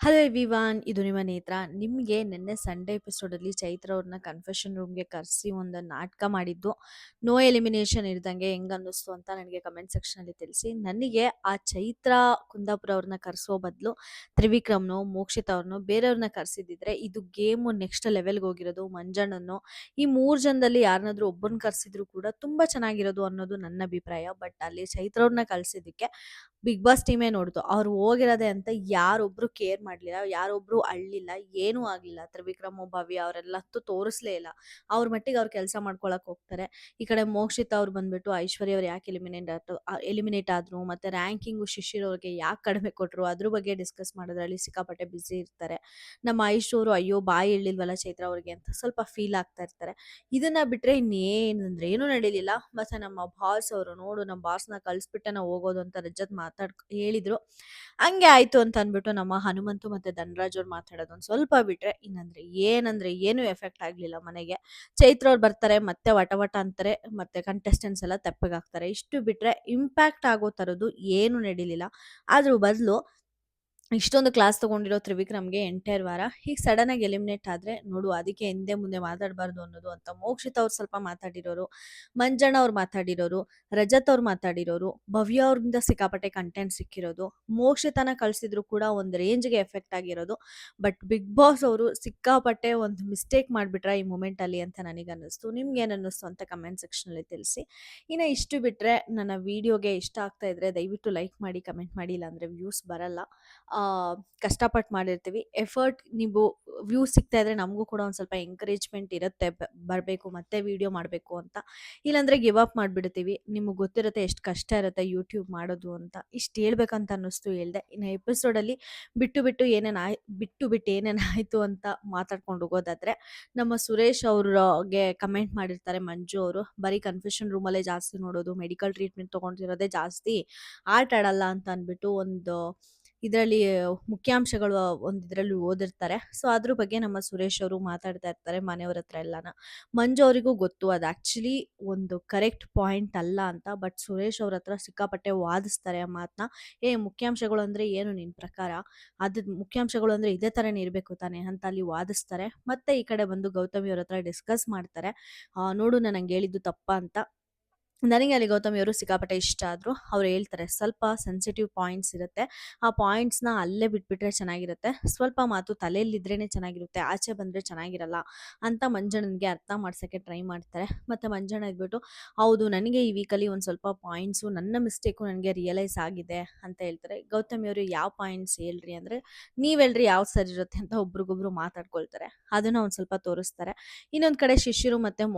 Hello everyone, ಇದು ನಿಮ್ಮ ನೇತ್ರ. ನಿಮಗೆ ನಿನ್ನೆ ಸಂಡೇ ಎಪಿಸೋಡಲ್ಲಿ ಚೈತ್ರ ಅವ್ರನ್ನ ಕನ್ಫೆಷನ್ ರೂಮ್ಗೆ ಕರೆಸಿ ಒಂದು ನಾಟಕ ಮಾಡಿದ್ದು ನೋ ಎಲಿಮಿನೇಷನ್ ಇರ್ದಂಗೆ ಹೆಂಗ್ ಅನ್ನಿಸ್ತು ಅಂತ ನನಗೆ ಕಮೆಂಟ್ ಸೆಕ್ಷನಲ್ಲಿ ತಿಳಿಸಿ. ನನಗೆ ಆ ಚೈತ್ರ ಕುಂದಾಪುರ ಅವ್ರನ್ನ ಕರೆಸೋ ಬದಲು ತ್ರಿವಿಕ್ರಮ್ನೋ ಮೋಕ್ಷಿತ್ ಅವ್ರನ್ನೋ ಬೇರೆಯವ್ರನ್ನ ಕರೆಸಿದ್ದಿದ್ರೆ ಇದು ಗೇಮು ನೆಕ್ಸ್ಟ್ ಲೆವೆಲ್ಗೆ ಹೋಗಿರೋದು. ಮಂಜಣ್ಣನೋ ಈ ಮೂರು ಜನದಲ್ಲಿ ಯಾರನ್ನಾದ್ರೂ ಒಬ್ಬರನ್ನ ಕರೆಸಿದ್ರು ಕೂಡ ತುಂಬ ಚೆನ್ನಾಗಿರೋದು ಅನ್ನೋದು ನನ್ನ ಅಭಿಪ್ರಾಯ. ಬಟ್ ಅಲ್ಲಿ ಚೈತ್ರ ಅವ್ರನ್ನ ಕಳಿಸಿದ್ದಕ್ಕೆ ಬಿಗ್ ಬಾಸ್ ಟೀಮೇ ನೋಡ್ತು. ಅವ್ರು ಹೋಗಿರೋದೆ ಅಂತ ಯಾರೊಬ್ರು ಕೇರ್ ಮಾಡ್ಲಿಲ್ಲ, ಯಾರೊಬ್ರು ಅಳ್ಳಿಲ್ಲ, ಏನೂ ಆಗ್ಲಿಲ್ಲ. ತ್ರಿವಿಕ್ರಮ್, ಭವ್ಯ ಅವರೆಲ್ಲಂತೂ ತೋರಿಸ್ಲೇ ಇಲ್ಲ. ಅವ್ರ ಮಟ್ಟಿಗೆ ಅವ್ರು ಕೆಲಸ ಮಾಡ್ಕೊಳಕ್ ಹೋಗ್ತಾರೆ. ಈ ಕಡೆ ಮೋಕ್ಷಿತ್ ಅವ್ರು ಬಂದ್ಬಿಟ್ಟು ಐಶ್ವರ್ಯ ಅವ್ರು ಯಾಕೆ ಎಲಿಮಿನೇಟ್ ಆದ್ರು, ಮತ್ತೆ ರ್ಯಾಂಕಿಂಗು ಶಿಶಿರ್ ಅವ್ರಿಗೆ ಯಾಕೆ ಕಡಿಮೆ ಕೊಟ್ರು ಅದ್ರ ಬಗ್ಗೆ ಡಿಸ್ಕಸ್ ಮಾಡೋದ್ರಲ್ಲಿ ಸಿಕ್ಕಾಪಟ್ಟೆ ಬ್ಯುಸಿ ಇರ್ತಾರೆ. ನಮ್ಮ ಐಶು ಅವರು ಅಯ್ಯೋ ಬಾಯಿ ಇಳ್ಳಿಲ್ವಲ್ಲ ಚೈತ್ರ ಅವ್ರಿಗೆ ಅಂತ ಸ್ವಲ್ಪ ಫೀಲ್ ಆಗ್ತಾ ಇರ್ತಾರೆ. ಇದನ್ನ ಬಿಟ್ರೆ ಇನ್ನೇನಂದ್ರೆ ಏನೂ ನಡೀಲಿಲ್ಲ. ಮತ್ತೆ ನಮ್ಮ ಬಾಸ್ ಅವರು ನೋಡು ನಮ್ಮ ಬಾಸ್ನ ಕಳಿಸ್ಬಿಟ್ಟೆ ನಾವು ಹೋಗೋದು ಅಂತ ರಜತ್ ಹೇಳಿದ್ರು. ಹಂಗೆ ಆಯ್ತು ಅಂತ ಅಂದ್ಬಿಟ್ಟು ನಮ್ಮ ಹನುಮಂತು ಮತ್ತೆ ಧನರಾಜ್ ಅವ್ರು ಮಾತಾಡೋದು ಒಂದು ಸ್ವಲ್ಪ ಬಿಟ್ರೆ ಏನಂದ್ರೆ ಏನು ಎಫೆಕ್ಟ್ ಆಗ್ಲಿಲ್ಲ ಮನೆಗೆ. ಚೈತ್ರ ಅವ್ರು ಬರ್ತಾರೆ ಮತ್ತೆ ವಟ ವಟ ಅಂತಾರೆ, ಮತ್ತೆ ಕಂಟೆಸ್ಟೆಂಟ್ಸ್ ಎಲ್ಲ ತೆಪ್ಪಗಾಗ್ತಾರೆ. ಇಷ್ಟು ಬಿಟ್ರೆ ಇಂಪ್ಯಾಕ್ಟ್ ಆಗೋ ಥರದ್ದು ಏನು ನಡೀಲಿಲ್ಲ. ಅದ್ರ ಬದಲು ಇಷ್ಟೊಂದು ಕ್ಲಾಸ್ ತಗೊಂಡಿರೋ ತ್ರಿವಿಕ್ರಮ್‌ಗೆ ಎಂಟೈರ್ ವಾರ ಹೀಗೆ ಸಡನ್ ಆಗಿ ಎಲಿಮಿನೇಟ್ ಆದ್ರೆ ನೋಡು ಅದಕ್ಕೆ ಹಿಂದೆ ಮುಂದೆ ಮಾತಾಡಬಾರ್ದು ಅನ್ನೋದು ಅಂತ ಮೋಕ್ಷಿತ್ ಅವ್ರು ಸ್ವಲ್ಪ ಮಾತಾಡಿರೋರು, ಮಂಜಣ್ಣ ಅವ್ರು ಮಾತಾಡಿರೋರು, ರಜತ್ ಅವ್ರು ಮಾತಾಡಿರೋರು, ಭವ್ಯ ಅವ್ರಿಂದ ಸಿಕ್ಕಾಪಟ್ಟೆ ಕಂಟೆಂಟ್ ಸಿಕ್ಕಿರೋದು, ಮೋಕ್ಷಿತನ ಕಳ್ಸಿದ್ರು ಕೂಡ ಒಂದು ರೇಂಜ್‌ಗೆ ಎಫೆಕ್ಟ್ ಆಗಿರೋದು. ಬಟ್ ಬಿಗ್ ಬಾಸ್ ಅವರು ಸಿಕ್ಕಾಪಟ್ಟೆ ಒಂದು ಮಿಸ್ಟೇಕ್ ಮಾಡಿಬಿಟ್ರ ಈ ಮೂಮೆಂಟಲ್ಲಿ ಅಂತ ನನಗನ್ನಿಸ್ತು. ನಿಮ್ಗೇನು ಅನ್ನಿಸ್ತು ಅಂತ ಕಮೆಂಟ್ ಸೆಕ್ಷನಲ್ಲಿ ತಿಳಿಸಿ. ಇನ್ನು ಇಷ್ಟು ಬಿಟ್ಟರೆ ನನ್ನ ವಿಡಿಯೋಗೆ ಇಷ್ಟ ಆಗ್ತಾ ಇದ್ರೆ ದಯವಿಟ್ಟು ಲೈಕ್ ಮಾಡಿ, ಕಮೆಂಟ್ ಮಾಡಿ, ಇಲ್ಲಾಂದರೆ ವ್ಯೂಸ್ ಬರಲ್ಲ. ಆ, ಕಷ್ಟಪಟ್ಟು ಮಾಡಿರ್ತೀವಿ. ಎಫರ್ಟ್ ನೀವು ವ್ಯೂಸ್ ಸಿಗ್ತಾ ಇದ್ರೆ ನಮಗೂ ಕೂಡ ಒಂದು ಸ್ವಲ್ಪ ಎಂಕರೇಜ್ಮೆಂಟ್ ಇರುತ್ತೆ ಬರಬೇಕು ಮತ್ತೆ ವಿಡಿಯೋ ಮಾಡಬೇಕು ಅಂತ. ಇಲ್ಲಾಂದರೆ ಗಿವ್ ಅಪ್ ಮಾಡಿಬಿಡ್ತೀವಿ. ನಿಮಗೆ ಗೊತ್ತಿರುತ್ತೆ ಎಷ್ಟು ಕಷ್ಟ ಇರುತ್ತೆ ಯೂಟ್ಯೂಬ್ ಮಾಡೋದು ಅಂತ. ಇಷ್ಟು ಹೇಳ್ಬೇಕಂತ ಅನ್ನಿಸ್ತು ಹೇಳ್ದೆ. ಇನ್ನು ಎಪಿಸೋಡಲ್ಲಿ ಬಿಟ್ಟು ಏನೇನಾಯಿತು ಅಂತ ಮಾತಾಡ್ಕೊಂಡು ಹೋಗೋದಾದ್ರೆ ನಮ್ಮ ಸುರೇಶ್ ಅವ್ರಿಗೆ ಕಮೆಂಟ್ ಮಾಡಿರ್ತಾರೆ ಮಂಜು ಅವರು, ಬರೀ ಕನ್ಫ್ಯೂಷನ್ ರೂಮಲ್ಲೇ ಜಾಸ್ತಿ ನೋಡೋದು, ಮೆಡಿಕಲ್ ಟ್ರೀಟ್ಮೆಂಟ್ ತೊಗೊಂಡಿರೋದೇ ಜಾಸ್ತಿ, ಆಟ ಆಡಲ್ಲ ಅಂತ ಅಂದ್ಬಿಟ್ಟು ಒಂದು ಇದರಲ್ಲಿ ಮುಖ್ಯಾಂಶಗಳು ಒಂದು ಇದರಲ್ಲಿ ಓದಿರ್ತಾರೆ. ಸೊ ಅದ್ರ ಬಗ್ಗೆ ನಮ್ಮ ಸುರೇಶ್ ಅವರು ಮಾತಾಡ್ತಾ ಇರ್ತಾರೆ ಮನೆಯವ್ರ ಹತ್ರ ಎಲ್ಲಾನ. ಮಂಜು ಅವರಿಗೂ ಗೊತ್ತು ಅದು ಆ್ಯಕ್ಚುಲಿ ಒಂದು ಕರೆಕ್ಟ್ ಪಾಯಿಂಟ್ ಅಲ್ಲ ಅಂತ. ಬಟ್ ಸುರೇಶ್ ಅವ್ರ ಹತ್ರ ಸಿಕ್ಕಾಪಟ್ಟೆ ವಾದಿಸ್ತಾರೆ ಆ ಮಾತನ್ನ. ಮುಖ್ಯಾಂಶಗಳು ಅಂದರೆ ಏನು ನಿನ್ನ ಪ್ರಕಾರ, ಅದು ಮುಖ್ಯಾಂಶಗಳು ಅಂದರೆ ಇದೇ ಥರನೇ ಇರಬೇಕು ತಾನೆ ಅಂತ ಅಲ್ಲಿ ವಾದಿಸ್ತಾರೆ. ಮತ್ತೆ ಈ ಕಡೆ ಬಂದು ಗೌತಮಿ ಅವ್ರ ಹತ್ರ ಡಿಸ್ಕಸ್ ಮಾಡ್ತಾರೆ. ನೋಡು ನಾನು ಹಂಗೆ ಹೇಳಿದ್ದು ತಪ್ಪಾ ಅಂತ. ನನಗೆ ಅಲ್ಲಿ ಗೌತಮಿ ಅವರು ಸಿಕ್ಕಾಪಟ್ಟೆ ಇಷ್ಟ ಆದರು. ಅವ್ರು ಹೇಳ್ತಾರೆ ಸ್ವಲ್ಪ ಸೆನ್ಸಿಟಿವ್ ಪಾಯಿಂಟ್ಸ್ ಇರುತ್ತೆ, ಆ ಪಾಯಿಂಟ್ಸ್ನ ಅಲ್ಲೇ ಬಿಟ್ಬಿಟ್ರೆ ಚೆನ್ನಾಗಿರುತ್ತೆ, ಸ್ವಲ್ಪ ಮಾತು ತಲೆಯಲ್ಲಿದ್ರೇ ಚೆನ್ನಾಗಿರುತ್ತೆ, ಆಚೆ ಬಂದರೆ ಚೆನ್ನಾಗಿರಲ್ಲ ಅಂತ ಮಂಜಣ್ಣನಿಗೆ ಅರ್ಥ ಮಾಡ್ಸೋಕ್ಕೆ ಟ್ರೈ ಮಾಡ್ತಾರೆ. ಮತ್ತು ಮಂಜಣ್ಣ ಇದ್ಬಿಟ್ಟು ಹೌದು ನನಗೆ ಈ ವೀಕಲ್ಲಿ ಒಂದು ಸ್ವಲ್ಪ ಪಾಯಿಂಟ್ಸು ನನ್ನ ಮಿಸ್ಟೇಕು ನನಗೆ ರಿಯಲೈಸ್ ಆಗಿದೆ ಅಂತ ಹೇಳ್ತಾರೆ. ಗೌತಮಿ ಅವರು ಯಾವ ಪಾಯಿಂಟ್ಸ್ ಹೇಳ್ರಿ ಅಂದರೆ ನೀವು ಹೇಳ್ರಿ ಯಾವ್ದು ಸರಿ ಇರುತ್ತೆ ಅಂತ ಒಬ್ರಿಗೊಬ್ರು ಮಾತಾಡ್ಕೊಳ್ತಾರೆ. ಅದನ್ನು ಒಂದು ಸ್ವಲ್ಪ ತೋರಿಸ್ತಾರೆ. ಇನ್ನೊಂದು ಕಡೆ ಶಿಶಿರ್ ಮತ್ತು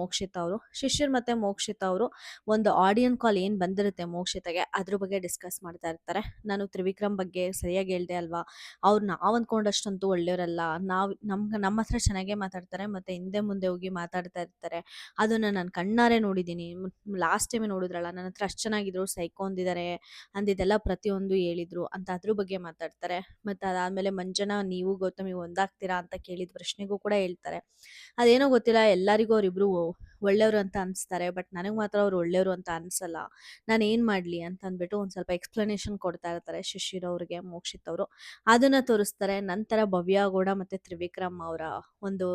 ಮೋಕ್ಷಿತ್ ಅವರು ಒಂದು ಆಡಿಯನ್ ಕಾಲ್ ಏನು ಬಂದಿರುತ್ತೆ ಮೋಕ್ಷಿತಗೆ ಅದ್ರ ಬಗ್ಗೆ ಡಿಸ್ಕಸ್ ಮಾಡ್ತಾ ಇರ್ತಾರೆ. ನಾನು ತ್ರಿವಿಕ್ರಮ್ ಬಗ್ಗೆ ಸರಿಯಾಗಿ ಹೇಳ್ದೆ ಅಲ್ವಾ, ಅವ್ರು ನಾವು ಅಂದ್ಕೊಂಡಷ್ಟಂತೂ ಒಳ್ಳೆಯವರಲ್ಲ, ನಮ್ಮ ಹತ್ರ ಚೆನ್ನಾಗೇ ಮಾತಾಡ್ತಾರೆ ಮತ್ತು ಹಿಂದೆ ಮುಂದೆ ಹೋಗಿ ಮಾತಾಡ್ತಾ ಇರ್ತಾರೆ, ಅದನ್ನು ನಾನು ಕಣ್ಣಾರೆ ನೋಡಿದ್ದೀನಿ. ಲಾಸ್ಟ್ ಟೈಮೇ ನೋಡಿದ್ರಲ್ಲ ನನ್ನ ಹತ್ರ ಅಷ್ಟು ಚೆನ್ನಾಗಿದ್ರು, ಸೈಕೋ ಅಂದಿದ್ದಾರೆ ಅಂದಿದ್ದೆಲ್ಲ ಪ್ರತಿಯೊಂದು ಹೇಳಿದ್ರು ಅಂತ ಅದ್ರ ಬಗ್ಗೆ ಮಾತಾಡ್ತಾರೆ. ಮತ್ತು ಅದಾದಮೇಲೆ ಮಂಜನ ನೀವು ಗೌತಮಿ ಒಂದಾಗ್ತೀರಾ ಅಂತ ಕೇಳಿದ ಪ್ರಶ್ನೆಗೂ ಕೂಡ ಹೇಳ್ತಾರೆ. ಅದೇನೋ ಗೊತ್ತಿಲ್ಲ, ಎಲ್ಲರಿಗೂ ಅವರಿಬ್ರು ಒಳ್ಳೆಯವರು ಅಂತ ಅನಿಸ್ತಾರೆ, ಬಟ್ ನನಗೆ ಮಾತ್ರ ಅವ್ರು ಒಳ್ಳೆಯವರು ಅಂತ ಅನಿಸಲ್ಲ, ನಾನು ಏನು ಮಾಡಲಿ ಅಂತ ಅಂದ್ಬಿಟ್ಟು ಒಂದು ಸ್ವಲ್ಪ ಎಕ್ಸ್ಪ್ಲನೇಷನ್ ಕೊಡ್ತಾ ಇರ್ತಾರೆ ಶಿಶಿರ್ ಅವ್ರಿಗೆ ಮೋಕ್ಷಿತ್ ಅವರು. ಅದನ್ನು ತೋರಿಸ್ತಾರೆ. ನಂತರ ಭವ್ಯ ಗೌಡ ಮತ್ತು ತ್ರಿವಿಕ್ರಮ್ ಅವರ ಒಂದು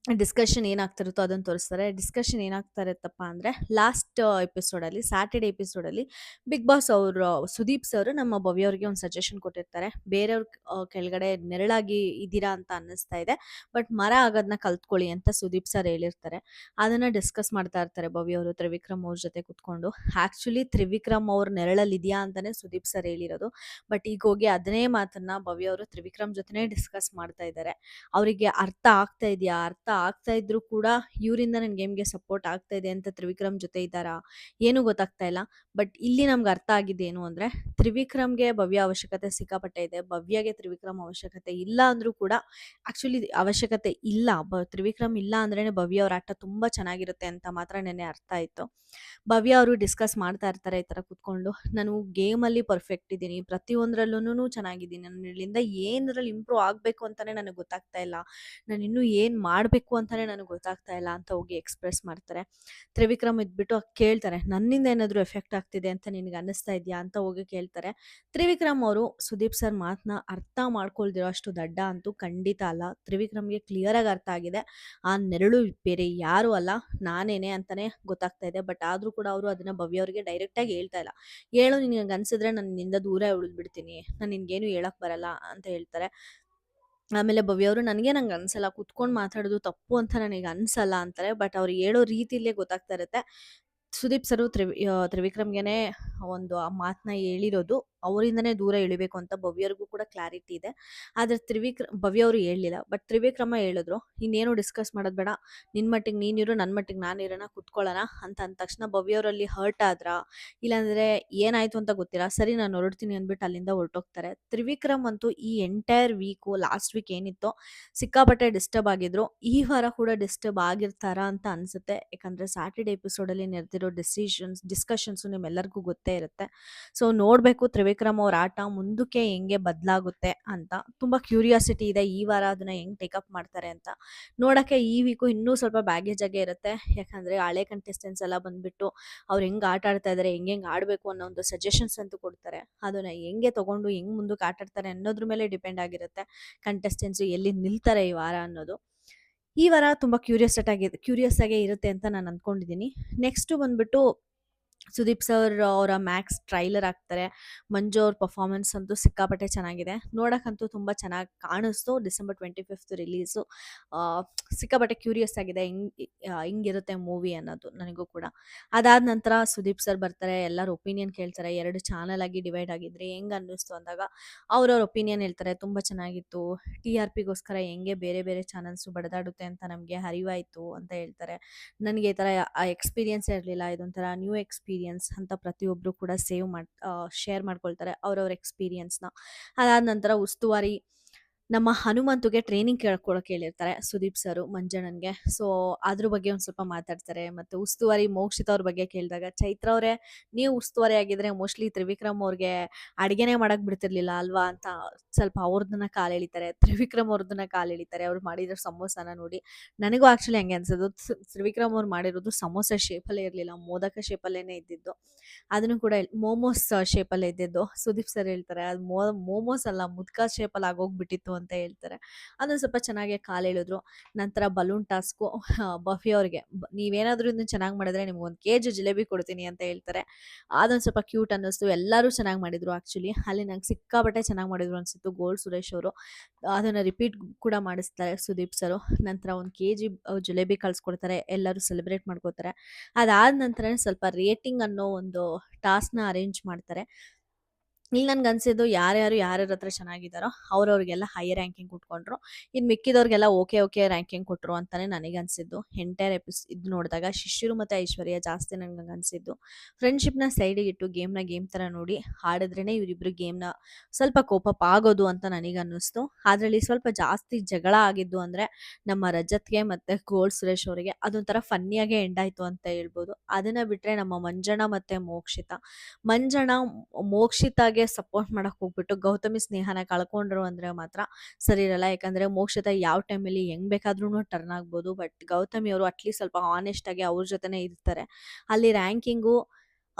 ಡಿಸ್ಕಷನ್ ಏನಾಗ್ತಿರುತ್ತೋ ಅದನ್ನು ತೋರಿಸ್ತಾರೆ. ಡಿಸ್ಕಷನ್ ಏನಾಗ್ತಾ ಇರುತ್ತಪ್ಪ ಅಂದರೆ ಲಾಸ್ಟ್ ಎಪಿಸೋಡಲ್ಲಿ, ಸ್ಯಾಟರ್ಡೆ ಎಪಿಸೋಡಲ್ಲಿ ಬಿಗ್ ಬಾಸ್ ಅವರು ಸುದೀಪ್ ಸರ್ ನಮ್ಮ ಭವ್ಯ ಅವ್ರಿಗೆ ಒಂದು ಸಜೆಷನ್ ಕೊಟ್ಟಿರ್ತಾರೆ. ಬೇರೆಯವ್ರ ಕೆಳಗಡೆ ನೆರಳಾಗಿ ಇದ್ದೀರಾ ಅಂತ ಅನ್ನಿಸ್ತಾ ಇದೆ, ಬಟ್ ಮರ ಆಗೋದನ್ನ ಕಲ್ತ್ಕೊಳ್ಳಿ ಅಂತ ಸುದೀಪ್ ಸರ್ ಹೇಳಿರ್ತಾರೆ. ಅದನ್ನು ಡಿಸ್ಕಸ್ ಮಾಡ್ತಾ ಇರ್ತಾರೆ ಭವ್ಯ ಅವರು ತ್ರಿವಿಕ್ರಮ್ ಅವ್ರ ಜೊತೆ ಕುತ್ಕೊಂಡು. ಆ್ಯಕ್ಚುಲಿ ತ್ರಿವಿಕ್ರಮ್ ಅವ್ರ ನೆರಳಲ್ಲಿ ಇದೆಯಾ ಅಂತಲೇ ಸುದೀಪ್ ಸರ್ ಹೇಳಿರೋದು. ಬಟ್ ಈಗ ಹೋಗಿ ಅದನ್ನೇ ಮಾತನ್ನು ಭವ್ಯ ಅವರು ತ್ರಿವಿಕ್ರಮ್ ಜೊತೆನೇ ಡಿಸ್ಕಸ್ ಮಾಡ್ತಾ ಇದ್ದಾರೆ. ಅವರಿಗೆ ಅರ್ಥ ಆಗ್ತಾ ಇದೆಯಾ, ಅರ್ಥ ಆಗ್ತಾ ಇದ್ರು ಕೂಡ ಇವರಿಂದ ನನ್ನ ಗೇಮ್ಗೆ ಸಪೋರ್ಟ್ ಆಗ್ತಾ ಇದೆ ಅಂತ ತ್ರಿವಿಕ್ರಮ್ ಜೊತೆ ಇದ್ದಾರಾ, ಏನೂ ಗೊತ್ತಾಗ್ತಾ ಇಲ್ಲ. ಬಟ್ ಇಲ್ಲಿ ನಮ್ಗೆ ಅರ್ಥ ಆಗಿದೆ ಏನು ಅಂದರೆ ತ್ರಿವಿಕ್ರಮ್ಗೆ ಭವ್ಯ ಅವಶ್ಯಕತೆ ಸಿಕ್ಕಾಪಟ್ಟೆ ಇದೆ, ಭವ್ಯಗೆ ತ್ರಿವಿಕ್ರಮ್ ಅವಶ್ಯಕತೆ ಇಲ್ಲ ಅಂದರೂ ಕೂಡ ಆ್ಯಕ್ಚುಲಿ ಅವಶ್ಯಕತೆ ಇಲ್ಲ. ತ್ರಿವಿಕ್ರಮ್ ಇಲ್ಲ ಅಂದ್ರೇ ಭವ್ಯ ಅವ್ರ ಆಟ ತುಂಬ ಚೆನ್ನಾಗಿರುತ್ತೆ ಅಂತ ಮಾತ್ರ ನೆನ್ನೆ ಅರ್ಥ ಆಯಿತು. ಭವ್ಯ ಅವರು ಡಿಸ್ಕಸ್ ಮಾಡ್ತಾ ಇರ್ತಾರೆ ಈ ಥರ ಕೂತ್ಕೊಂಡು, ನಾನು ಗೇಮಲ್ಲಿ ಪರ್ಫೆಕ್ಟ್ ಇದ್ದೀನಿ, ಪ್ರತಿಯೊಂದರಲ್ಲೂ ಚೆನ್ನಾಗಿದ್ದೀನಿ, ನಾನು ಇಲ್ಲಿಂದ ಏನರಲ್ಲಿ ಇಂಪ್ರೂವ್ ಆಗಬೇಕು ಅಂತಲೇ ನನಗೆ ಗೊತ್ತಾಗ್ತಾ ಇಲ್ಲ, ನಾನು ಇನ್ನೂ ಏನು ಮಾಡಬೇಕು ಮಾಡಬೇಕು ಅಂತಾನೆ ನನಗೆ ಗೊತ್ತಾಗ್ತಾ ಇಲ್ಲ ಅಂತ ಹೋಗಿ ಎಕ್ಸ್‌ಪ್ರೆಸ್ ಮಾಡ್ತಾರೆ. ತ್ರಿವಿಕ್ರಮ್ ಇದ್ಬಿಟ್ಟು ಕೇಳ್ತಾರೆ, "ನನ್ನಿಂದ ಏನಾದರೂ ಎಫೆಕ್ಟ್ ಆಗ್ತಿದೆ ಅಂತ ನಿನಗೆ ಅನ್ನಿಸ್ತಾ ಇದೆಯಾ?" ಅಂತ ಹೋಗಿ ಕೇಳ್ತಾರೆ. ತ್ರಿವಿಕ್ರಮ್ ಅವರು ಸುದೀಪ್ ಸರ್ ಮಾತನ್ನ ಅರ್ಥ ಮಾಡ್ಕೊಳ್ದಿರೋ ಅಷ್ಟು ದಡ್ಡ ಅಂತೂ ಖಂಡಿತ ಅಲ್ಲ. ತ್ರಿವಿಕ್ರಮ್‌ಗೆ ಕ್ಲಿಯರಾಗಿ ಅರ್ಥ ಆಗಿದೆ. ಆ ನೆರಳು ಬೇರೆ ಯಾರೂ ಅಲ್ಲ, ನಾನೇನೆ ಅಂತಾನೆ ಗೊತ್ತಾಗ್ತಾ ಇದೆ. ಬಟ್ ಆದ್ರೂ ಕೂಡ ಅವರು ಅದನ್ನ ಭವ್ಯ ಅವ್ರಿಗೆ ಡೈರೆಕ್ಟಾಗಿ ಹೇಳ್ತಾ ಇಲ್ಲ. "ಹೇಳು, ನಿನಗೆ ಅನ್ಸಿದ್ರೆ ನಾನು ನಿನ್ನಿಂದ ದೂರ ಉಳಿದ್ಬಿಡ್ತೀನಿ. ನಾನು ನಿನ್ಗೇನು ಹೇಳಕ್ ಬರಲ್ಲ" ಅಂತ ಹೇಳ್ತಾರೆ. ಆಮೇಲೆ ಭವ್ಯ ಅವರು "ನನಗೇನು ಹಂಗ್ ಅನ್ಸಲ್ಲ. ಕುತ್ಕೊಂಡು ಮಾತಾಡೋದು ತಪ್ಪು ಅಂತ ನನಗೆ ಅನ್ಸಲ್ಲ" ಅಂತಾರೆ. ಬಟ್ ಅವ್ರು ಹೇಳೋ ರೀತಿಲೇ ಗೊತ್ತಾಗ್ತಾ ಇರುತ್ತೆ. ಸುದೀಪ್ ಸರು ತ್ರಿವಿಕ್ರಮ್‌ಗೆನೆ ಒಂದು ಆ ಮಾತನ್ನ ಹೇಳಿರೋದು. ಅವರಿಂದನೇ ದೂರ ಇಳಿಬೇಕು ಅಂತ ಭವ್ಯರಿಗೂ ಕೂಡ ಕ್ಲಾರಿಟಿ ಇದೆ. ಆದ್ರೆ ಭವ್ಯ ಅವರು ಹೇಳ್ಲಿಲ್ಲ. ಬಟ್ ತ್ರಿವಿಕ್ರಮ ಹೇಳಿದ್ರು, "ಇನ್ನೇನು ಡಿಸ್ಕಸ್ ಮಾಡೋದು ಬೇಡ. ನಿನ್ ಮಟ್ಟಿಗೆ ನೀನಿರು, ನನ್ನ ಮಟ್ಟಿಗೆ ನಾನಿರೋಣ, ಕುತ್ಕೊಳ್ಳೋಣ" ಅಂತ ಅಂದ ತಕ್ಷಣ ಭವ್ಯ ಅವರಲ್ಲಿ ಹರ್ಟ್ ಆದ್ರಾ? ಇಲ್ಲಾಂದ್ರೆ ಏನಾಯ್ತು ಅಂತ ಗೊತ್ತಿಲ್ಲ. "ಸರಿ, ನಾನು ಹೊರಡ್ತೀನಿ" ಅಂದ್ಬಿಟ್ಟು ಅಲ್ಲಿಂದ ಹೊರಟೋಗ್ತಾರೆ. ತ್ರಿವಿಕ್ರಮ್ ಅಂತೂ ಈ ಎಂಟೈರ್ ವೀಕು, ಲಾಸ್ಟ್ ವೀಕ್ ಏನಿತ್ತೋ ಸಿಕ್ಕಾಪಟ್ಟೆ ಡಿಸ್ಟರ್ಬ್ ಆಗಿದ್ರು. ಈ ವಾರ ಕೂಡ ಡಿಸ್ಟರ್ಬ್ ಆಗಿರ್ತಾರಾ ಅಂತ ಅನ್ಸುತ್ತೆ. ಯಾಕಂದ್ರೆ ಸ್ಯಾಟರ್‌ಡೇ ಎಪಿಸೋಡಲ್ಲಿ ನಡೆದಿರೋ ಡಿಸ್ಕಷನ್ಸು ನಿಮ್ಮೆಲ್ಲರಿಗೂ ಗೊತ್ತೇ ಇರುತ್ತೆ. ಸೊ ನೋಡ್ಬೇಕು ತ್ರಿವಿಕ್ರಮ್ ಅವ್ರ ಆಟ ಮುಂದಕ್ಕೆ ಹೆಂಗೆ ಬದಲಾಗುತ್ತೆ ಅಂತ. ತುಂಬಾ ಕ್ಯೂರಿಯಾಸಿಟಿ ಇದೆ ಈ ವಾರ ಅದನ್ನ ಹೆಂಗ್ ಟೇಕಪ್ ಮಾಡ್ತಾರೆ ಅಂತ. ನೋಡಕ್ಕೆ ಈ ವೀಕು ಇನ್ನೂ ಸ್ವಲ್ಪ ಬ್ಯಾಗೇಜ್ ಆಗೇ ಇರುತ್ತೆ. ಯಾಕಂದ್ರೆ ಹಳೆ ಕಂಟೆಸ್ಟೆಂಟ್ಸ್ ಎಲ್ಲ ಬಂದ್ಬಿಟ್ಟು ಅವ್ರು ಹೆಂಗ್ ಆಟ ಆಡ್ತಾ ಇದಾರೆ, ಹೆಂಗೆಂಗ್ ಆಡ್ಬೇಕು ಅನ್ನೋ ಒಂದು ಸಜೆಷನ್ಸ್ ಅಂತೂ ಕೊಡ್ತಾರೆ. ಅದನ್ನ ಹೆಂಗೆ ತಗೊಂಡು ಹೆಂಗ್ ಮುಂದಕ್ಕೆ ಆಟ ಆಡ್ತಾರೆ ಅನ್ನೋದ್ರ ಮೇಲೆ ಡಿಪೆಂಡ್ ಆಗಿರುತ್ತೆ ಕಂಟೆಸ್ಟೆಂಟ್ಸ್ ಎಲ್ಲಿ ನಿಲ್ತಾರೆ ಈ ವಾರ ಅನ್ನೋದು. ಈ ವಾರ ತುಂಬಾ ಕ್ಯೂರಿಯಸ್ ಆಗೇ ಇರುತ್ತೆ ಅಂತ ನಾನು ಅಂದ್ಕೊಂಡಿದ್ದೀನಿ. ನೆಕ್ಸ್ಟ್ ಬಂದ್ಬಿಟ್ಟು ಸುದೀಪ್ ಸರ್ ಅವರ ಮ್ಯಾಕ್ಸ್ ಟ್ರೈಲರ್ ಹಾಕ್ತಾರೆ. ಮಂಜು ಅವ್ರ ಪರ್ಫಾರ್ಮೆನ್ಸ್ ಅಂತೂ ಸಿಕ್ಕಾಪಟ್ಟೆ ಚೆನ್ನಾಗಿದೆ. ನೋಡಕ್ಕಂತೂ ತುಂಬಾ ಚೆನ್ನಾಗಿ ಕಾಣಿಸ್ತು. December 25 release. ಸಿಕ್ಕಾಪಟ್ಟೆ ಕ್ಯೂರಿಯಸ್ ಆಗಿದೆ ಹಿಂಗಿರುತ್ತೆ ಮೂವಿ ಅನ್ನೋದು ನನಗೂ ಕೂಡ. ಅದಾದ ನಂತರ ಸುದೀಪ್ ಸರ್ ಬರ್ತಾರೆ. ಎಲ್ಲರ ಒಪಿನಿಯನ್ ಕೇಳ್ತಾರೆ. 2 ಚಾನಲ್ ಆಗಿ ಡಿವೈಡ್ ಆಗಿದ್ರಿ, ಹೆಂಗ್ ಅನ್ನಿಸ್ತು ಅಂದಾಗ ಅವ್ರವ್ರ ಒಪಿನಿಯನ್ ಹೇಳ್ತಾರೆ. ತುಂಬಾ ಚೆನ್ನಾಗಿತ್ತು. TRPಗೋಸ್ಕರ ಹೆಂಗೆ ಬೇರೆ ಬೇರೆ ಚಾನಲ್ಸು ಬಡದಾಡುತ್ತೆ ಅಂತ ನಮಗೆ ಅರಿವಾಯ್ತು ಅಂತ ಹೇಳ್ತಾರೆ. ನನಗೆ ಈ ಥರ ಎಕ್ಸ್ಪೀರಿಯನ್ಸೇ ಇರಲಿಲ್ಲ. ಇದೊಂಥರ ನ್ಯೂ ಎಕ್ಸ್ಪೀರಿಯನ್ಸ್ ಅಂತ ಪ್ರತಿಯೊಬ್ಬರು ಕೂಡ ಶೇರ್ ಮಾಡ್ಕೊಳ್ತಾರೆ ಅವ್ರವ್ರ ಎಕ್ಸ್ಪೀರಿಯನ್ಸ್‌ನ. ಅದಾದ ನಂತರ ಉಸ್ತುವಾರಿ ನಮ್ಮ ಹನುಮಂತುಗೆ ಟ್ರೈನಿಂಗ್ ಕೇಳ್ಕೊಳಕ್ಕೆ ಹೇಳಿರ್ತಾರೆ ಸುದೀಪ್ ಸರು ಮಂಜಣ್ಣನ್ಗೆ. ಸೊ ಅದ್ರ ಬಗ್ಗೆ ಒಂದು ಸ್ವಲ್ಪ ಮಾತಾಡ್ತಾರೆ. ಮತ್ತೆ ಉಸ್ತುವಾರಿ ಮೋಕ್ಷಿತ ಅವ್ರ ಬಗ್ಗೆ ಕೇಳಿದಾಗ, "ಚೈತ್ರ ಅವರೇ, ನೀವು ಉಸ್ತುವಾರಿ ಆಗಿದ್ರೆ ಮೋಸ್ಟ್ಲಿ ತ್ರಿವಿಕ್ರಮ್ ಅವ್ರಿಗೆ ಅಡಿಗೆನೇ ಮಾಡಕ್ ಬಿಡ್ತಿರ್ಲಿಲ್ಲ ಅಲ್ವಾ" ಅಂತ ಸ್ವಲ್ಪ ಅವ್ರದನ್ನ ಕಾಲೆಳಿತಾರೆ. ತ್ರಿವಿಕ್ರಮ್ ಅವ್ರದನ್ನ ಕಾಲೆಳಿತಾರೆ ಅವ್ರು ಮಾಡಿರೋ ಸಮೋಸಾನ ನೋಡಿ. ನನಗೂ ಆಕ್ಚುಲಿ ಹಂಗೆ ಅನ್ಸೋದು. ತ್ರಿವಿಕ್ರಮ್ ಅವ್ರು ಮಾಡಿರೋದು ಸಮೋಸ ಶೇಪಲ್ಲೇ ಇರಲಿಲ್ಲ, ಮೋದಕ ಶೇಪಲ್ಲೇನೆ ಇದ್ದಿದ್ದು. ಅದನ್ನು ಕೂಡ ಮೋಮೋಸ್ ಶೇಪಲ್ಲೇ ಇದ್ದಿದ್ದು. ಸುದೀಪ್ ಸರ್ ಹೇಳ್ತಾರೆ, "ಅದು ಮೋಮೋಸ್ ಅಲ್ಲ, ಮುದ್ಕ ಶೇಪಲ್ಲಿ ಆಗೋಗ್ಬಿಟ್ಟಿತ್ತು" ಅಂತ ಹೇಳ್ತಾರೆ. ಅದೊಂದು ಸ್ವಲ್ಪ ಚೆನ್ನಾಗಿ ಕಾಲೆಳೆದ್ರು. ನಂತರ ಬಲೂನ್ ಟಾಸ್ಕು ಬಫಿ ಅವ್ರಿಗೆ, "ನೀವೇನಾದ್ರೂ ಇದನ್ನ ಚೆನ್ನಾಗಿ ಮಾಡಿದ್ರೆ ನಿಮ್ಗೆ 1 KG ಜಿಲೇಬಿ ಕೊಡ್ತೀನಿ" ಅಂತ ಹೇಳ್ತಾರೆ. ಅದೊಂದು ಸ್ವಲ್ಪ ಕ್ಯೂಟ್ ಅನ್ನಿಸ್ತು. ಎಲ್ಲರೂ ಚೆನ್ನಾಗಿ ಮಾಡಿದ್ರು ಆಕ್ಚುಲಿ. ಅಲ್ಲಿ ನಂಗೆ ಸಿಕ್ಕಾಪಟ್ಟೆ ಚೆನ್ನಾಗಿ ಮಾಡಿದ್ರು ಅನ್ಸಿತ್ತು ಗೋಲ್ಡ್ ಸುರೇಶ್ ಅವರು. ಅದನ್ನ ರಿಪೀಟ್ ಕೂಡ ಮಾಡಿಸ್ತಾರೆ ಸುದೀಪ್ ಸರು. ನಂತರ 1 KG ಜಿಲೇಬಿ ಕಳ್ಸ್ಕೊಡ್ತಾರೆ. ಎಲ್ಲರೂ ಸೆಲೆಬ್ರೇಟ್ ಮಾಡ್ಕೋತಾರೆ. ಅದಾದ ನಂತರನೇ ಸ್ವಲ್ಪ ರೇಟಿಂಗ್ ಅನ್ನೋ ಒಂದು ಟಾಸ್ಕ್‌ನ ಅರೇಂಜ್ ಮಾಡ್ತಾರೆ. ಇಲ್ಲಿ ನನ್ಗನ್ಸಿದ್ದು ಯಾರ್ಯಾರು ಯಾರ್ಯಾರ ಹತ್ರ ಚೆನ್ನಾಗಿದ್ದಾರೋ ಅವ್ರವ್ರಿಗೆಲ್ಲ ಹೈ ರ್ಯಾಂಕಿಂಗ್ ಕೊಟ್ಕೊಂಡ್ರು. ಇನ್ನು ಮಿಕ್ಕಿದವ್ರಿಗೆಲ್ಲ ಓಕೆ ಓಕೆ ರ್ಯಾಂಕಿಂಗ್ ಕೊಟ್ರು ಅಂತಾನೆ ನನಗನ್ಸಿದ್ದು. ಎಂಟೈರ್ ಇದು ನೋಡಿದಾಗ ಶಿಶಿರು ಮತ್ತು ಐಶ್ವರ್ಯ ಜಾಸ್ತಿ ನನಗನ್ಸಿದ್ದು. ಫ್ರೆಂಡ್ಶಿಪ್‌ನ ಸೈಡಿಗಿಟ್ಟು ಗೇಮ್‌ನ ಗೇಮ್ ಥರ ನೋಡಿ ಆಡಿದ್ರೇನೆ ಇವರಿಬ್ರು ಗೇಮ್‌ನ ಸ್ವಲ್ಪ ಕೋಪಪ್ ಆಗೋದು ಅಂತ ನನಗನ್ನಿಸ್ತು. ಅದರಲ್ಲಿ ಸ್ವಲ್ಪ ಜಾಸ್ತಿ ಜಗಳ ಆಗಿದ್ದು ಅಂದರೆ ನಮ್ಮ ರಜತ್‌ಗೆ ಮತ್ತು ಗೋಲ್ಡ್ ಸುರೇಶ್ ಅವರಿಗೆ ಅದೊಂಥರ ಫನ್ನಿಯಾಗೆ ಎಂಡ್ ಆಯಿತು ಅಂತ ಹೇಳ್ಬೋದು. ಅದನ್ನ ಬಿಟ್ಟರೆ ನಮ್ಮ ಮಂಜಣ್ಣ ಮತ್ತು ಮಂಜಣ್ಣ ಮೋಕ್ಷಿತಾಗೆ ಸಪೋರ್ಟ್ ಮಾಡಕ್ ಹೋಗ್ಬಿಟ್ಟು ಗೌತಮಿ ಸ್ನೇಹನ ಕಳ್ಕೊಂಡ್ರು ಅಂದ್ರೆ ಮಾತ್ರ ಸರಿ ಇರಲ್ಲ. ಯಾಕಂದ್ರೆ ಮೋಕ್ಷಿತ ಯಾವ ಟೈಮಲ್ಲಿ ಹೆಂಗ್ ಬೇಕಾದ್ರೂ ಟರ್ನ್ ಆಗ್ಬೋದು. ಬಟ್ ಗೌತಮಿ ಅವರು ಅಟ್ಲೀಸ್ಟ್ ಸ್ವಲ್ಪ ಆನೆಸ್ಟ್ ಆಗಿ ಅವ್ರ ಜೊತೆನೆ ಇರ್ತಾರೆ. ಅಲ್ಲಿ ರ್ಯಾಂಕಿಂಗು